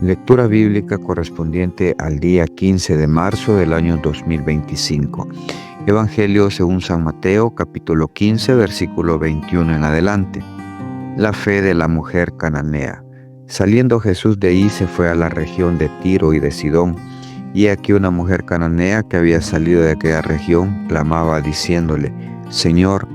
Lectura bíblica correspondiente al día 15 de marzo del año 2025. Evangelio según San Mateo, capítulo 15, versículo 21 en adelante. La fe de la mujer cananea. Saliendo Jesús de ahí se fue a la región de Tiro y de Sidón, y aquí una mujer cananea que había salido de aquella región clamaba diciéndole: Señor,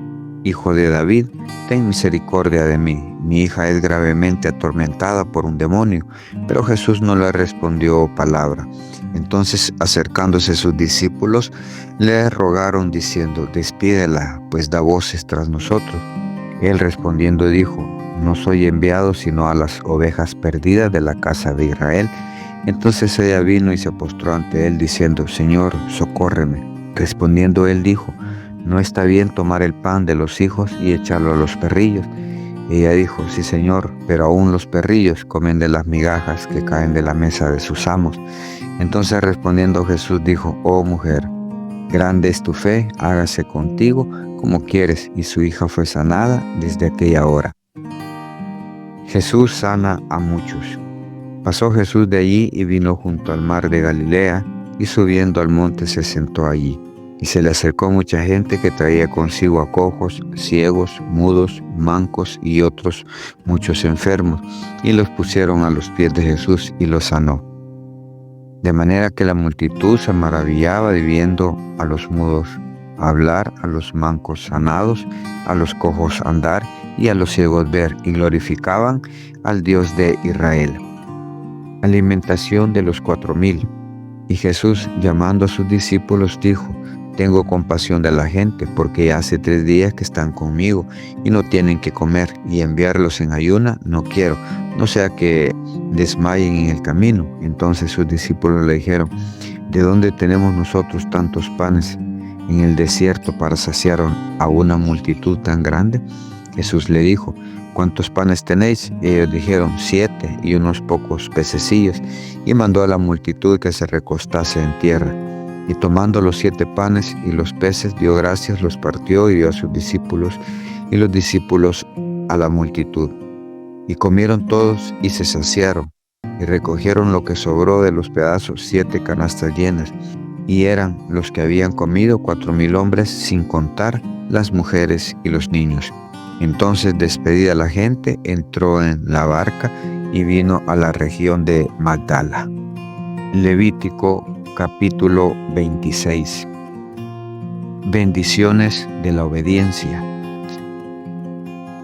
Hijo de David, ten misericordia de mí. Mi hija es gravemente atormentada por un demonio. Pero Jesús no le respondió palabra. Entonces, acercándose sus discípulos, le rogaron diciendo: Despídela, pues da voces tras nosotros. Él respondiendo dijo: No soy enviado sino a las ovejas perdidas de la casa de Israel. Entonces ella vino y se postró ante él diciendo: Señor, socórreme. Respondiendo él dijo: No está bien tomar el pan de los hijos y echarlo a los perrillos. Ella dijo: Sí, Señor, pero aún los perrillos comen de las migajas que caen de la mesa de sus amos. Entonces respondiendo Jesús dijo: Oh mujer, grande es tu fe, hágase contigo como quieres. Y su hija fue sanada desde aquella hora. Jesús sana a muchos. Pasó Jesús de allí y vino junto al mar de Galilea, y subiendo al monte se sentó allí. Y se le acercó mucha gente que traía consigo a cojos, ciegos, mudos, mancos y otros muchos enfermos, y los pusieron a los pies de Jesús y los sanó. De manera que la multitud se maravillaba de viendo a los mudos hablar, a los mancos sanados, a los cojos andar y a los ciegos ver, y glorificaban al Dios de Israel. Alimentación de los 4,000. Y Jesús, llamando a sus discípulos, dijo: Tengo compasión de la gente, porque hace 3 días que están conmigo y no tienen que comer, y enviarlos en ayuna no quiero, no sea que desmayen en el camino. Entonces sus discípulos le dijeron: ¿De dónde tenemos nosotros tantos panes en el desierto para saciar a una multitud tan grande? Jesús le dijo: ¿Cuántos panes tenéis? Y ellos dijeron: 7 y unos pocos pececillos. Y mandó a la multitud que se recostase en tierra. Y tomando los 7 panes y los peces, dio gracias, los partió y dio a sus discípulos, y los discípulos a la multitud. Y comieron todos y se saciaron, y recogieron lo que sobró de los pedazos, 7 canastas llenas. Y eran los que habían comido 4,000 hombres, sin contar las mujeres y los niños. Entonces, despedida la gente, entró en la barca y vino a la región de Magdala. Levítico capítulo 26. Bendiciones de la obediencia.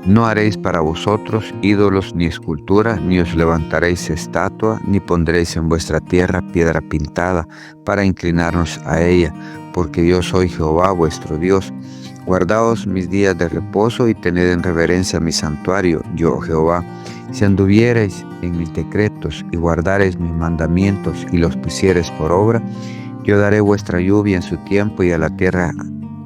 No haréis para vosotros ídolos ni escultura, ni os levantaréis estatua, ni pondréis en vuestra tierra piedra pintada para inclinarnos a ella, porque yo soy Jehová vuestro Dios. Guardaos mis días de reposo y tened en reverencia mi santuario, yo Jehová. Si anduviereis en mis decretos y guardareis mis mandamientos y los pusiereis por obra, yo daré vuestra lluvia en su tiempo, y a la tierra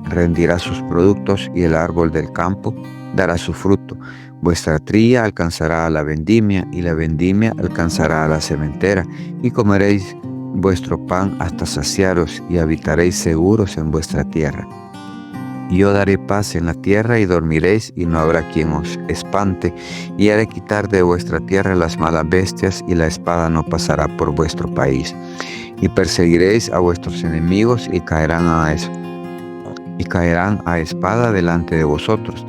rendirá sus productos, y el árbol del campo dará su fruto. Vuestra trilla alcanzará a la vendimia, y la vendimia alcanzará a la sementera, y comeréis vuestro pan hasta saciaros, y habitaréis seguros en vuestra tierra. Yo daré paz en la tierra, y dormiréis, y no habrá quien os espante, y haré quitar de vuestra tierra las malas bestias, y la espada no pasará por vuestro país. Y perseguiréis a vuestros enemigos, y caerán a espada delante de vosotros.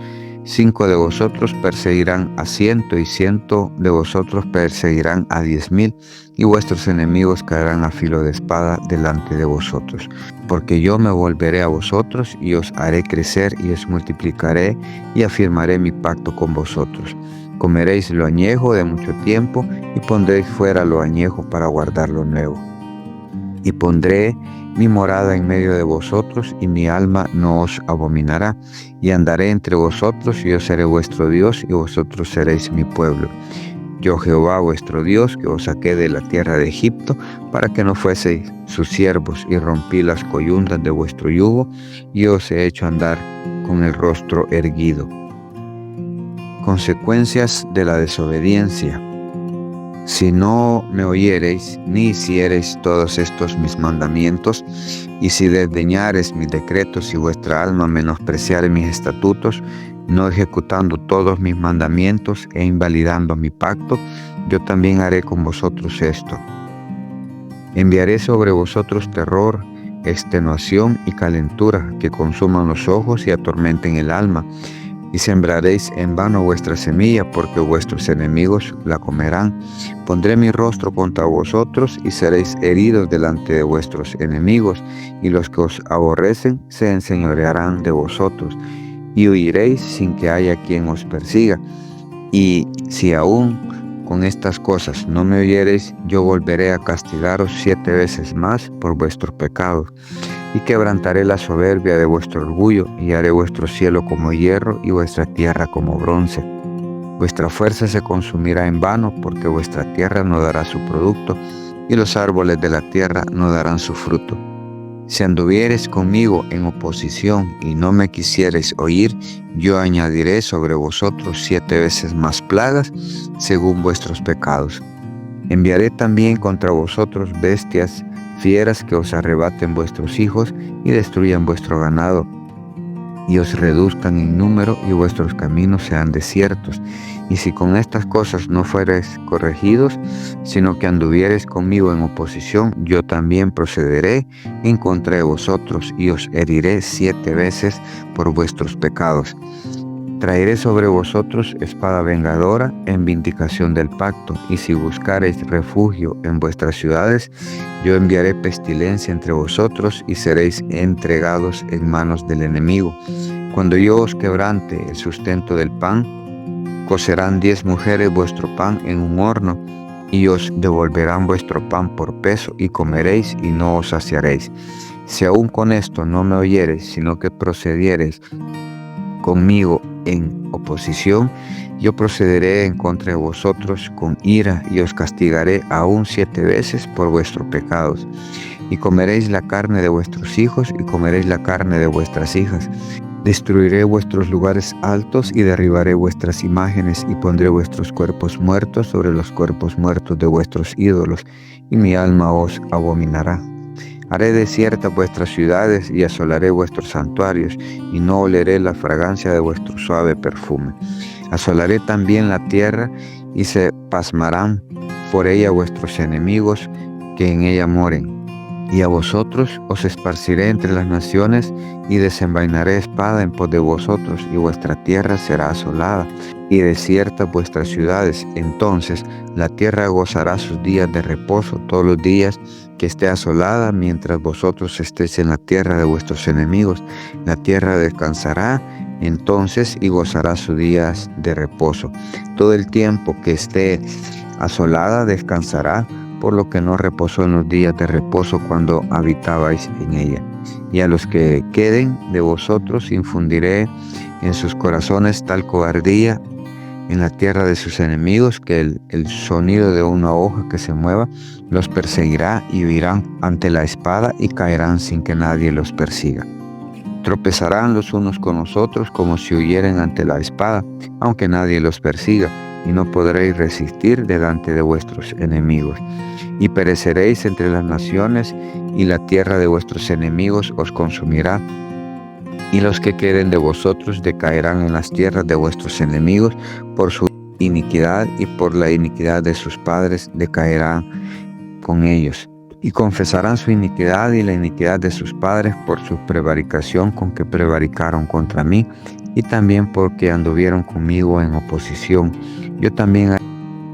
5 de vosotros perseguirán a 100, y 100 de vosotros perseguirán a 10,000, y vuestros enemigos caerán a filo de espada delante de vosotros. Porque yo me volveré a vosotros, y os haré crecer, y os multiplicaré, y afirmaré mi pacto con vosotros. Comeréis lo añejo de mucho tiempo, y pondréis fuera lo añejo para guardar lo nuevo. Y pondré mi morada en medio de vosotros, y mi alma no os abominará. Y andaré entre vosotros, y yo seré vuestro Dios, y vosotros seréis mi pueblo. Yo Jehová vuestro Dios, que os saqué de la tierra de Egipto, para que no fueseis sus siervos, y rompí las coyundas de vuestro yugo, y os he hecho andar con el rostro erguido. Consecuencias de la desobediencia. Si no me oyereis, ni hiciereis todos estos mis mandamientos, y si desdeñareis mis decretos, y vuestra alma menospreciare mis estatutos, no ejecutando todos mis mandamientos e invalidando mi pacto, yo también haré con vosotros esto. Enviaré sobre vosotros terror, extenuación y calentura que consuman los ojos y atormenten el alma, y sembraréis en vano vuestra semilla, porque vuestros enemigos la comerán. Pondré mi rostro contra vosotros y seréis heridos delante de vuestros enemigos, y los que os aborrecen se enseñorearán de vosotros, y huiréis sin que haya quien os persiga. Y si aún con estas cosas no me oyereis, yo volveré a castigaros 7 veces más por vuestros pecados, y quebrantaré la soberbia de vuestro orgullo, y haré vuestro cielo como hierro y vuestra tierra como bronce. Vuestra fuerza se consumirá en vano, porque vuestra tierra no dará su producto, y los árboles de la tierra no darán su fruto. Si anduviereis conmigo en oposición y no me quisiereis oír, yo añadiré sobre vosotros 7 veces más plagas según vuestros pecados. Enviaré también contra vosotros bestias fieras que os arrebaten vuestros hijos y destruyan vuestro ganado, y os reduzcan en número, y vuestros caminos sean desiertos. Y si con estas cosas no fuereis corregidos, sino que anduviereis conmigo en oposición, yo también procederé en contra de vosotros, y os heriré 7 veces por vuestros pecados. Traeré sobre vosotros espada vengadora en vindicación del pacto, y si buscareis refugio en vuestras ciudades, yo enviaré pestilencia entre vosotros y seréis entregados en manos del enemigo. Cuando yo os quebrante el sustento del pan, cocerán 10 mujeres vuestro pan en un horno, y os devolverán vuestro pan por peso, y comeréis y no os saciaréis. Si aún con esto no me oyereis, sino que procediereis conmigo en oposición, yo procederé en contra de vosotros con ira, y os castigaré aún 7 veces por vuestros pecados. Y comeréis la carne de vuestros hijos, y comeréis la carne de vuestras hijas. Destruiré vuestros lugares altos, y derribaré vuestras imágenes, y pondré vuestros cuerpos muertos sobre los cuerpos muertos de vuestros ídolos, y mi alma os abominará. Haré desiertas vuestras ciudades y asolaré vuestros santuarios, y no oleré la fragancia de vuestro suave perfume. Asolaré también la tierra, y se pasmarán por ella vuestros enemigos que en ella moren. Y a vosotros os esparciré entre las naciones, y desenvainaré espada en pos de vosotros, y vuestra tierra será asolada, y desiertas vuestras ciudades. Entonces la tierra gozará sus días de reposo todos los días que esté asolada, mientras vosotros estéis en la tierra de vuestros enemigos. La tierra descansará entonces y gozará sus días de reposo. Todo el tiempo que esté asolada descansará, por lo que no reposó en los días de reposo cuando habitabais en ella. Y a los que queden de vosotros infundiré en sus corazones tal cobardía en la tierra de sus enemigos, que el sonido de una hoja que se mueva los perseguirá, y huirán ante la espada y caerán sin que nadie los persiga. Tropezarán los unos con los otros como si huyeran ante la espada, aunque nadie los persiga, y no podréis resistir delante de vuestros enemigos. Y pereceréis entre las naciones, y la tierra de vuestros enemigos os consumirá. Y los que queden de vosotros decaerán en las tierras de vuestros enemigos por su iniquidad, y por la iniquidad de sus padres decaerán con ellos. Y confesarán su iniquidad y la iniquidad de sus padres por su prevaricación con que prevaricaron contra mí, y también porque anduvieron conmigo en oposición. Yo también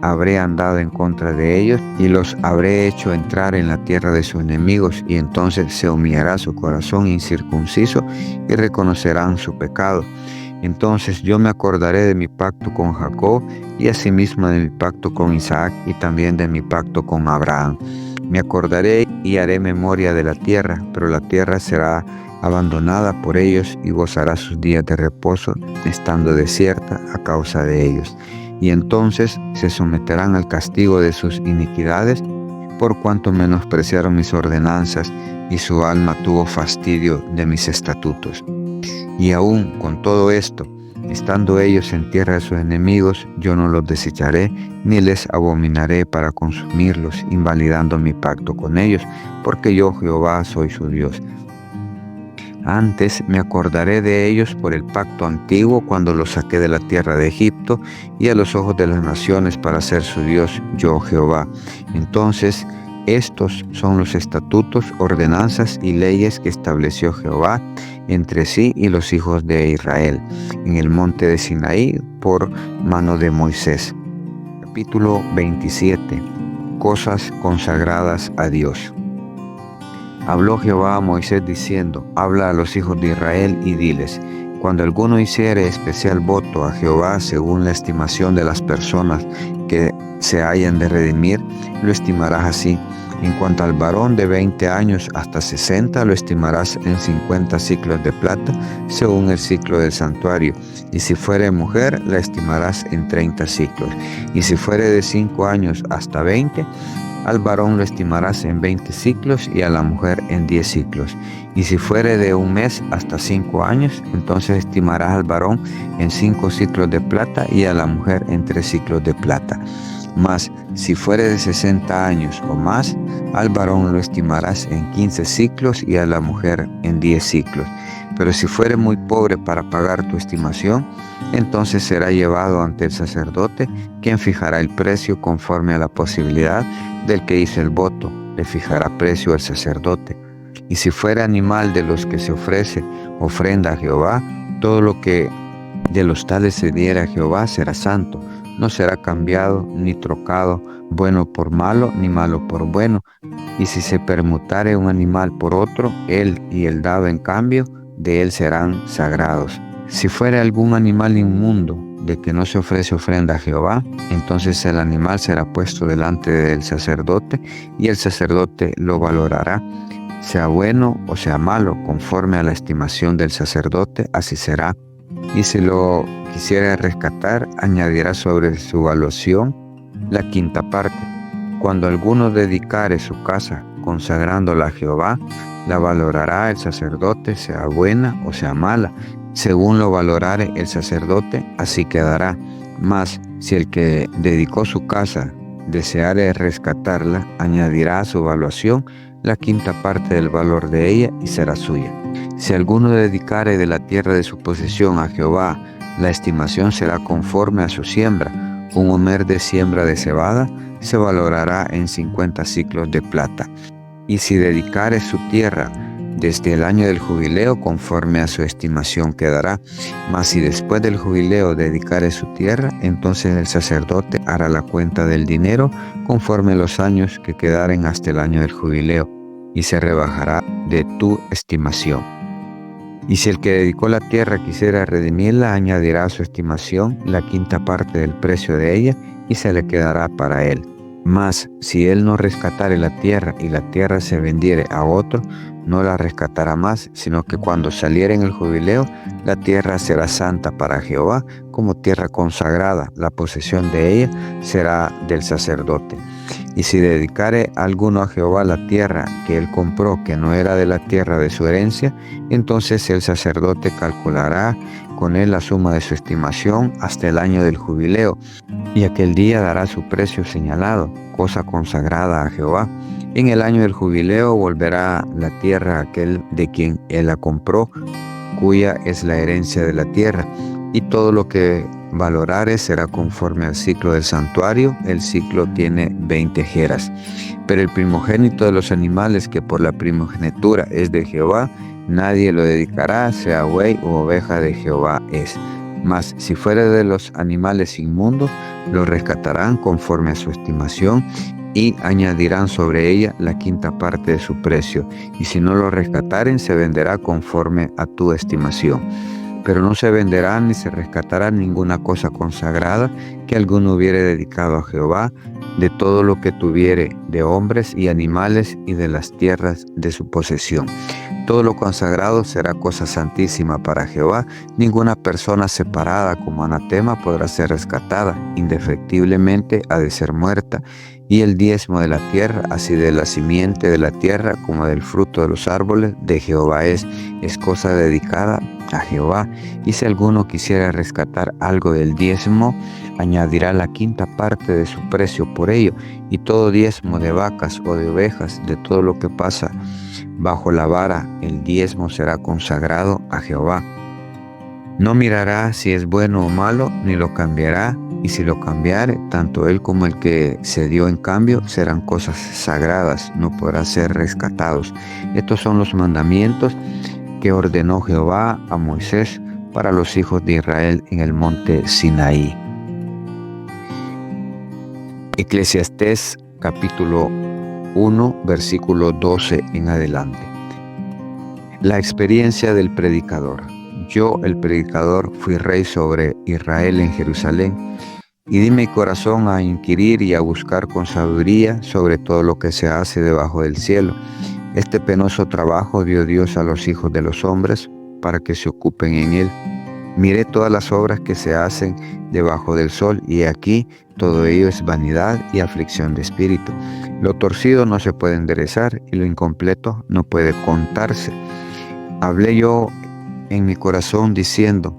habré andado en contra de ellos, y los habré hecho entrar en la tierra de sus enemigos, y entonces se humillará su corazón incircunciso, y reconocerán su pecado. Entonces yo me acordaré de mi pacto con Jacob, y asimismo de mi pacto con Isaac, y también de mi pacto con Abraham. Me acordaré y haré memoria de la tierra, pero la tierra será abandonada por ellos, y gozará sus días de reposo, estando desierta a causa de ellos. Y entonces se someterán al castigo de sus iniquidades, por cuanto menospreciaron mis ordenanzas, y su alma tuvo fastidio de mis estatutos. Y aún con todo esto, estando ellos en tierra de sus enemigos, yo no los desecharé, ni les abominaré para consumirlos, invalidando mi pacto con ellos, porque yo Jehová soy su Dios. Antes me acordaré de ellos por el pacto antiguo cuando los saqué de la tierra de Egipto y a los ojos de las naciones para ser su Dios, yo Jehová. Entonces, estos son los estatutos, ordenanzas y leyes que estableció Jehová entre sí y los hijos de Israel en el monte de Sinaí por mano de Moisés. Capítulo 27. Cosas consagradas a Dios. Habló Jehová a Moisés diciendo: habla a los hijos de Israel y diles: cuando alguno hiciere especial voto a Jehová según la estimación de las personas que se hayan de redimir, lo estimarás así. En cuanto al varón de 20 años hasta 60, lo estimarás en 50 siclos de plata, según el siclo del santuario. Y si fuere mujer, la estimarás en 30 siclos. Y si fuere de 5 años hasta 20, al varón lo estimarás en 20 siclos y a la mujer en 10 siclos. Y si fuere de 1 mes hasta 5 años, entonces estimarás al varón en 5 siclos de plata y a la mujer en 3 siclos de plata. Mas si fuere de 60 años o más, al varón lo estimarás en 15 siclos y a la mujer en 10 siclos. Pero si fuere muy pobre para pagar tu estimación, entonces será llevado ante el sacerdote, quien fijará el precio conforme a la posibilidad del que hizo el voto. Le fijará precio al sacerdote. Y si fuera animal de los que se ofrece ofrenda a Jehová, todo lo que de los tales se diera a Jehová será santo. No será cambiado ni trocado bueno por malo, ni malo por bueno. Y si se permutare un animal por otro, él y el dado en cambio, de él serán sagrados. Si fuere algún animal inmundo de que no se ofrece ofrenda a Jehová, entonces el animal será puesto delante del sacerdote, y el sacerdote lo valorará, sea bueno o sea malo, conforme a la estimación del sacerdote, así será. Y si lo quisiera rescatar, añadirá sobre su valuación la quinta parte. Cuando alguno dedicare su casa consagrándola a Jehová, la valorará el sacerdote, sea buena o sea mala. Según lo valorare el sacerdote, así quedará. Mas si el que dedicó su casa deseare rescatarla, añadirá a su valuación la quinta parte del valor de ella y será suya. Si alguno dedicare de la tierra de su posesión a Jehová, la estimación será conforme a su siembra. Un homer de siembra de cebada se valorará en 50 siclos de plata. Y si dedicare su tierra desde el año del jubileo, conforme a su estimación quedará. Mas si después del jubileo dedicare su tierra, entonces el sacerdote hará la cuenta del dinero conforme a los años que quedaren hasta el año del jubileo, y se rebajará de tu estimación. Y si el que dedicó la tierra quisiera redimirla, añadirá a su estimación la quinta parte del precio de ella, y se le quedará para él. Mas si él no rescatare la tierra y la tierra se vendiere a otro, no la rescatará más, sino que cuando saliere en el jubileo, la tierra será santa para Jehová, como tierra consagrada. La posesión de ella será del sacerdote. Y si dedicare alguno a Jehová la tierra que él compró, que no era de la tierra de su herencia, entonces el sacerdote calculará con él la suma de su estimación hasta el año del jubileo, y aquel día dará su precio señalado, cosa consagrada a Jehová. En el año del jubileo volverá la tierra a aquel de quien él la compró, cuya es la herencia de la tierra, y todo lo que valorare será conforme al ciclo del santuario. El ciclo tiene 20 jeras. Pero el primogénito de los animales que por la primogenitura es de Jehová, nadie lo dedicará, sea buey u oveja de Jehová es. Mas si fuere de los animales inmundos, lo rescatarán conforme a su estimación, y añadirán sobre ella la quinta parte de su precio. Y si no lo rescataren, se venderá conforme a tu estimación. Pero no se venderá ni se rescatará ninguna cosa consagrada que alguno hubiere dedicado a Jehová, de todo lo que tuviere de hombres y animales y de las tierras de su posesión. Todo lo consagrado será cosa santísima para Jehová. Ninguna persona separada como anatema podrá ser rescatada. Indefectiblemente ha de ser muerta. Y el diezmo de la tierra, así de la simiente de la tierra como del fruto de los árboles, de Jehová es cosa dedicada a Jehová. Y si alguno quisiera rescatar algo del diezmo, añadirá la quinta parte de su precio por ello. Y todo diezmo de vacas o de ovejas, de todo lo que pasa Bajo la vara el diezmo será consagrado a Jehová. No mirará si es bueno o malo, ni lo cambiará, y si lo cambiare, tanto él como el que se dio en cambio serán cosas sagradas, no podrán ser rescatados. Estos son los mandamientos que ordenó Jehová a Moisés para los hijos de Israel en el monte Sinaí. Eclesiastés capítulo 1, versículo 12 en adelante. La experiencia del predicador. Yo, el predicador, fui rey sobre Israel en Jerusalén, y di mi corazón a inquirir y a buscar con sabiduría sobre todo lo que se hace debajo del cielo. Este penoso trabajo dio Dios a los hijos de los hombres para que se ocupen en él. Miré todas las obras que se hacen debajo del sol, y aquí todo ello es vanidad y aflicción de espíritu. Lo torcido no se puede enderezar, y lo incompleto no puede contarse. Hablé yo en mi corazón diciendo: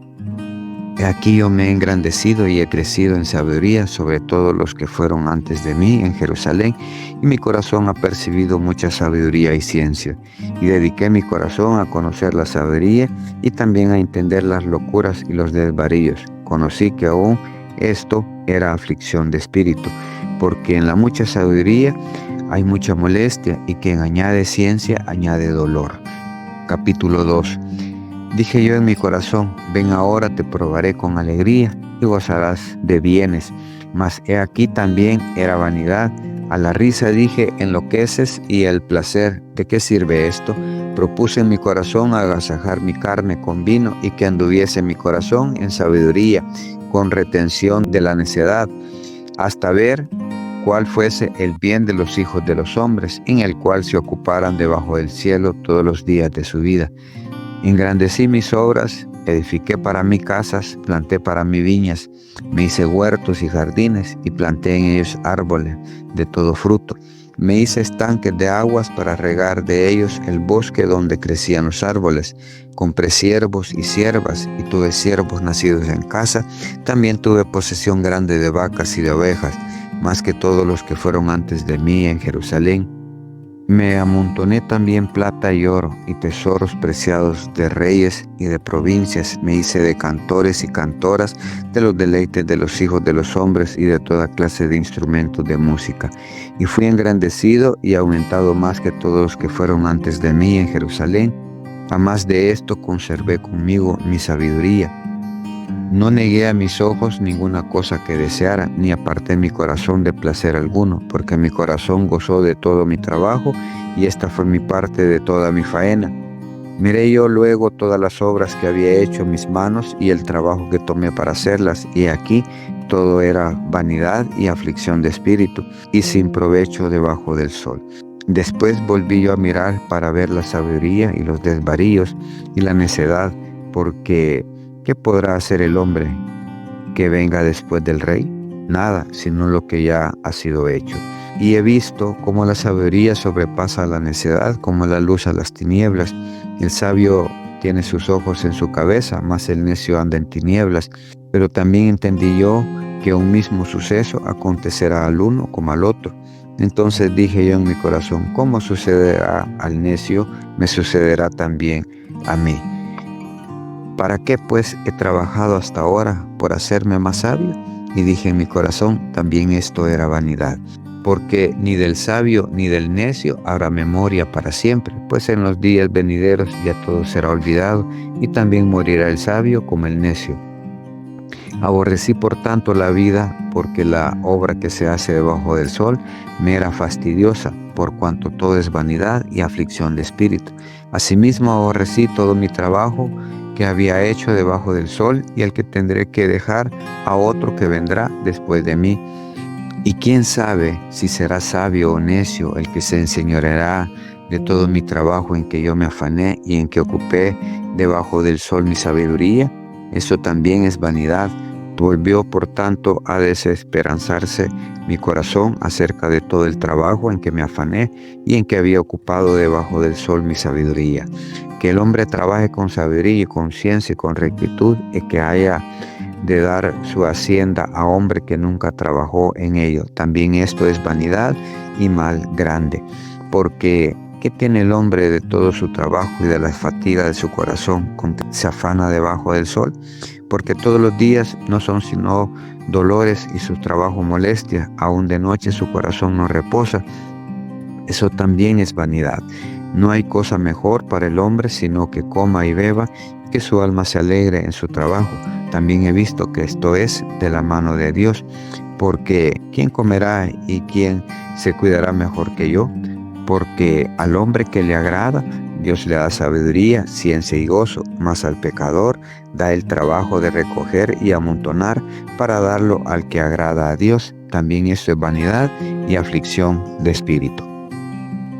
He aquí yo me he engrandecido y he crecido en sabiduría sobre todos los que fueron antes de mí en Jerusalén, y mi corazón ha percibido mucha sabiduría y ciencia. Y dediqué mi corazón a conocer la sabiduría y también a entender las locuras y los desvaríos. Conocí que aún esto era aflicción de espíritu, porque en la mucha sabiduría hay mucha molestia, y quien añade ciencia añade dolor. Capítulo 2. Dije yo en mi corazón: ven ahora, te probaré con alegría, y gozarás de bienes. Mas he aquí también era vanidad. A la risa dije: enloqueces, y el placer, ¿de qué sirve esto? Propuse en mi corazón agasajar mi carne con vino, y que anduviese mi corazón en sabiduría, con retención de la necedad, hasta ver cuál fuese el bien de los hijos de los hombres, en el cual se ocuparan debajo del cielo todos los días de su vida. Engrandecí mis obras, edifiqué para mí casas, planté para mí viñas, me hice huertos y jardines, y planté en ellos árboles de todo fruto. Me hice estanques de aguas para regar de ellos el bosque donde crecían los árboles. Compré siervos y siervas, y tuve siervos nacidos en casa. También tuve posesión grande de vacas y de ovejas, más que todos los que fueron antes de mí en Jerusalén. Me amontoné también plata y oro, y tesoros preciados de reyes y de provincias. Me hice de cantores y cantoras, de los deleites de los hijos de los hombres, y de toda clase de instrumentos de música. Y fui engrandecido y aumentado más que todos los que fueron antes de mí en Jerusalén. A más de esto conservé conmigo mi sabiduría. No negué a mis ojos ninguna cosa que deseara, ni aparté mi corazón de placer alguno, porque mi corazón gozó de todo mi trabajo, y esta fue mi parte de toda mi faena. Miré yo luego todas las obras que había hecho mis manos, y el trabajo que tomé para hacerlas, y aquí todo era vanidad y aflicción de espíritu, y sin provecho debajo del sol. Después volví yo a mirar para ver la sabiduría y los desvaríos y la necedad, porque ¿qué podrá hacer el hombre que venga después del rey? Nada, sino lo que ya ha sido hecho. Y he visto cómo la sabiduría sobrepasa a la necedad, como la luz a las tinieblas. El sabio tiene sus ojos en su cabeza, mas el necio anda en tinieblas. Pero también entendí yo que un mismo suceso acontecerá al uno como al otro. Entonces dije yo en mi corazón: ¿cómo sucederá al necio? Me sucederá también a mí. ¿Para qué pues he trabajado hasta ahora? ¿Por hacerme más sabio? Y dije en mi corazón: también esto era vanidad, porque ni del sabio ni del necio habrá memoria para siempre, pues en los días venideros ya todo será olvidado, y también morirá el sabio como el necio. Aborrecí por tanto la vida, porque la obra que se hace debajo del sol me era fastidiosa, por cuanto todo es vanidad y aflicción de espíritu. Asimismo aborrecí todo mi trabajo que había hecho debajo del sol, y el que tendré que dejar a otro que vendrá después de mí. Y quién sabe si será sabio o necio el que se enseñoreará de todo mi trabajo en que yo me afané y en que ocupé debajo del sol mi sabiduría. Eso también es vanidad. Volvió por tanto a desesperanzarse mi corazón acerca de todo el trabajo en que me afané y en que había ocupado debajo del sol mi sabiduría. Que el hombre trabaje con sabiduría y con ciencia y con rectitud, y que haya de dar su hacienda a hombre que nunca trabajó en ello. También esto es vanidad y mal grande, porque ¿Qué tiene el hombre de todo su trabajo y de la fatiga de su corazón con que se afana debajo del sol? Porque todos los días no son sino dolores y su trabajo molestia, aún de noche su corazón no reposa. Eso también es vanidad. No hay cosa mejor para el hombre sino que coma y beba, que su alma se alegre en su trabajo. También he visto que esto es de la mano de Dios, porque ¿quién comerá y quién se cuidará mejor que yo? Porque al hombre que le agrada, Dios le da sabiduría, ciencia y gozo, mas al pecador da el trabajo de recoger y amontonar para darlo al que agrada a Dios. También eso es vanidad y aflicción de espíritu.